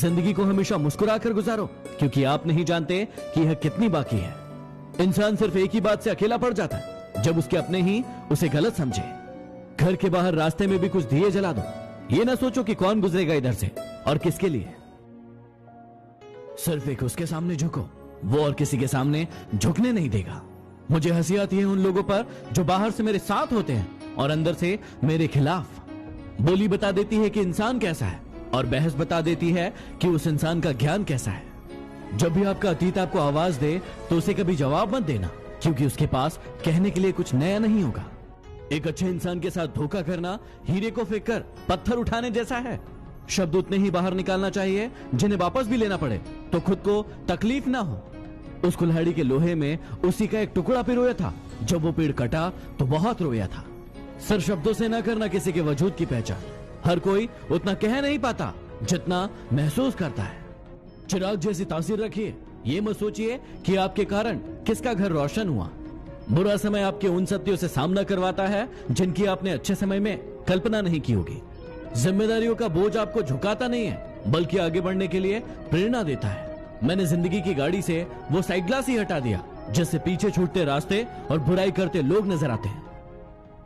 जिंदगी को हमेशा मुस्कुराकर गुजारो, क्योंकि आप नहीं जानते कि यह कितनी बाकी है। इंसान सिर्फ एक ही बात से अकेला पड़ जाता है, जब उसके अपने ही उसे गलत समझे। घर के बाहर रास्ते में भी कुछ दिए जला दो, ये ना सोचो कि कौन गुजरेगा इधर से और किसके लिए। सिर्फ एक उसके सामने झुको, वो और किसी के सामने झुकने नहीं देगा। मुझे हंसी आती है उन लोगों पर जो बाहर से मेरे साथ होते हैं और अंदर से मेरे खिलाफ। बोली बता देती है कि इंसान कैसा है और बहस बता देती है कि उस इंसान का ज्ञान कैसा है। जब भी आपका अतीत आपको आवाज दे तो उसे कभी जवाब मत देना, क्योंकि उसके पास कहने के लिए कुछ नया नहीं होगा। एक अच्छे इंसान के साथ धोखा करना हीरे को फेंक कर पत्थर उठाने जैसा है। शब्द उतने ही बाहर निकालना चाहिए जिन्हें वापस भी लेना पड़े तो खुद को तकलीफ ना हो। उस कुल्हाड़ी के लोहे में उसी का एक टुकड़ा पिरोया था। जब वो पेड़ कटा तो बहुत रोया था। सिर्फ शब्दों से ना करना किसी के वजूद की पहचान। हर कोई उतना कह नहीं पाता जितना महसूस करता है। चिराग जैसी तासीर रखिए, ये मत सोचिए कि आपके कारण किसका घर रोशन हुआ। बुरा समय आपके उन सत्यों से सामना करवाता है जिनकी आपने अच्छे समय में कल्पना नहीं की होगी। जिम्मेदारियों का बोझ आपको झुकाता नहीं है, बल्कि आगे बढ़ने के लिए प्रेरणा देता है। मैंने जिंदगी की गाड़ी से वो साइड ग्लास ही हटा दिया जिससे पीछे छूटते रास्ते और बुराई करते लोग नजर आते हैं।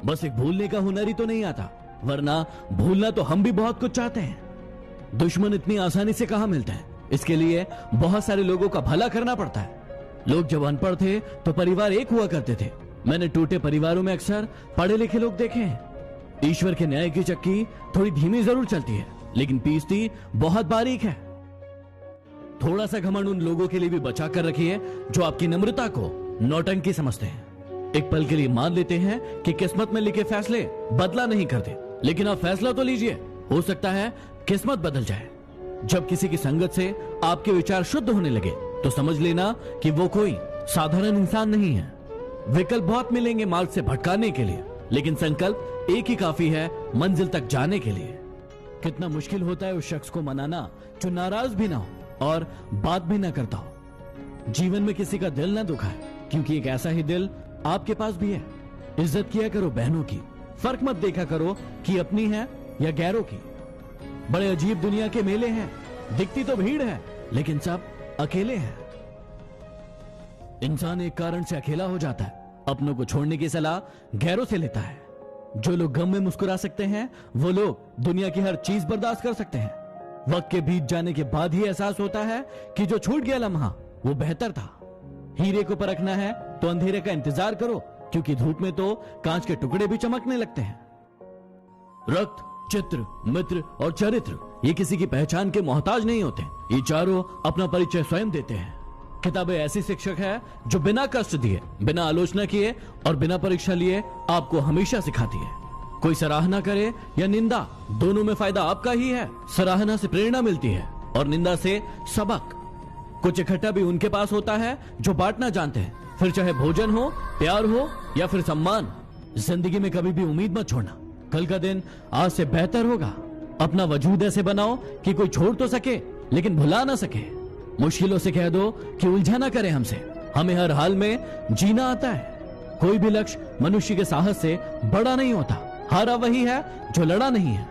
बस एक भूलने का हुनर ही तो नहीं आता, वरना भूलना तो हम भी बहुत कुछ चाहते हैं। दुश्मन इतनी आसानी से कहां मिलते हैं, इसके लिए बहुत सारे लोगों का भला करना पड़ता है। लोग जब अनपढ़ थे तो परिवार एक हुआ करते थे। मैंने टूटे परिवारों में अक्सर पढ़े लिखे लोग देखे हैं। ईश्वर के न्याय की चक्की थोड़ी धीमी जरूर चलती है, लेकिन पीसती बहुत बारीक है। थोड़ा सा घमंड उन लोगों के लिए भी बचा कर रखिए जो आपकी नम्रता को नौटंकी समझते हैं। एक पल के लिए मान लेते हैं कि किस्मत में लिखे फैसले बदला नहीं करते, लेकिन आप फैसला तो लीजिए, हो सकता है किस्मत बदल जाए। जब किसी की संगत से आपके विचार शुद्ध होने लगे तो समझ लेना कि वो कोई साधारण इंसान नहीं है। विकल्प बहुत मिलेंगे मार्ग से भटकाने के लिए, लेकिन संकल्प एक ही काफी है मंजिल तक जाने के लिए। कितना मुश्किल होता है उस शख्स को मनाना जो नाराज भी ना हो और बात भी ना करता हो। जीवन में किसी का दिल ना दुखाए, क्योंकि एक ऐसा ही दिल आपके पास भी है। इज्जत किया करो बहनों की, फर्क मत देखा करो कि अपनी है या गैरों की। बड़े अजीब दुनिया के मेले हैं, दिखती तो भीड़ है लेकिन सब अकेले हैं। इंसान एक कारण से अकेला हो जाता है, अपनों को छोड़ने की सलाह गैरों से लेता है। जो लोग गम में मुस्कुरा सकते हैं वो लोग दुनिया की हर चीज बर्दाश्त कर सकते हैं। वक्त के बीत जाने के बाद ही एहसास होता है कि जो छूट गया लम्हा वो बेहतर था। हीरे को परखना है तो अंधेरे का इंतजार करो, क्योंकि धूप में तो कांच के टुकड़े भी चमकने लगते हैं। रक्त, चित्र, मित्र और चरित्र ये किसी की पहचान के मोहताज नहीं होते। ये चारों अपना परिचय स्वयं देते हैं। किताबें ऐसी शिक्षक है जो बिना कष्ट दिए, बिना आलोचना किए और बिना परीक्षा लिए आपको हमेशा सिखाती है। कोई सराहना करे या निंदा, दोनों में फायदा आपका ही है। सराहना से प्रेरणा मिलती है और निंदा से सबक। कुछ इकट्ठा भी उनके पास होता है जो बांटना जानते हैं, फिर चाहे भोजन हो, प्यार हो या फिर सम्मान। जिंदगी में कभी भी उम्मीद मत छोड़ना, कल का दिन आज से बेहतर होगा। अपना वजूद ऐसे बनाओ कि कोई छोड़ तो सके लेकिन भुला ना सके। मुश्किलों से कह दो कि उलझा ना करे हमसे, हमें हर हाल में जीना आता है। कोई भी लक्ष्य मनुष्य के साहस से बड़ा नहीं होता। हारा वही है जो लड़ा नहीं है।